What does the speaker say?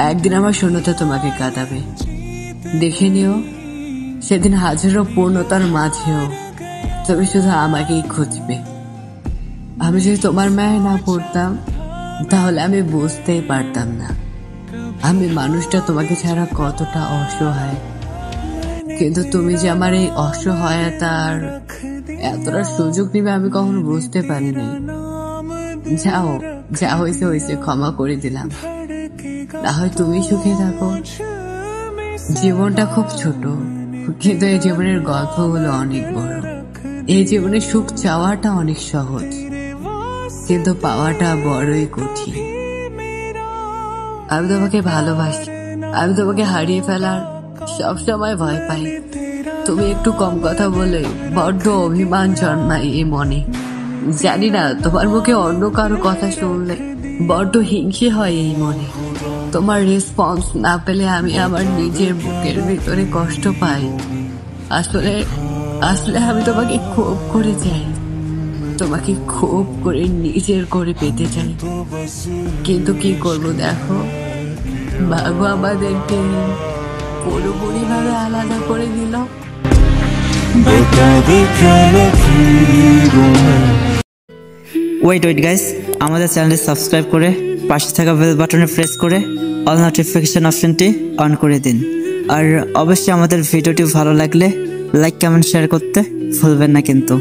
একদিন আমার শূন্যতা তোমাকে কাঁদাবে, দেখে নিও সেদিন হাজারো পূর্ণতার মাঝেও তুমি শুধু আমাকেই খুঁজবে। আমি যদি তোমার মায়ে না পড়তাম তাহলে আমি বুঝতেই পারতাম না আমি মানুষটা তোমাকে ছাড়া কতটা অসহায়। কিন্তু তুমি যে আমার এই অসহায়তার এতটা সুযোগ নিবে আমি কখনো বুঝতে পারিনি। যাও, যা হয়েছে হয়েছে, ক্ষমা করে দিলাম। না হয় তুমি সুখে থাকো। জীবনটা খুব ছোট, কিন্তু এই জীবনের গল্পগুলো অনেক বড়। এই জীবনে সুখ চাওয়াটা অনেক সহজ, কিন্তু পাওয়াটা বড়ই কঠিন। আমি তোমাকে ভালোবাসি, আমি তোমাকে হারিয়ে ফেলার সবসময় ভয় পাই। তুমি একটু কম কথা বলে বড্ড অভিমান জন্মায় এই মনে। জানি না, তোমার মুখে অন্য কারো কথা শুনলে বড্ড হিংসে হয় এই মনে। তোমার রেসপন্স না পেলে আমি আমার নিজের বুকের ভিতরে কষ্ট পাই। আসলে আসলে আমি তোমাকে খুব করে চাই, তোমাকে খুব করে নিজের করে পেতে চাই। কিন্তু কি করব, দেখো ভাগ্য আমাদেরকে পুরোপুরি ভাবে আলাদা করে দিল। ওয়েট গাইস, আমাদের চ্যানেলটি সাবস্ক্রাইব করে পাশে থাকা বেল বাটনে প্রেস করে অল নোটিফিকেশন অপশনটি অন করে দিন। আর অবশ্যই আমাদের ভিডিওটি ভালো লাগলে লাইক কমেন্ট শেয়ার করতে ভুলবেন না কিন্তু।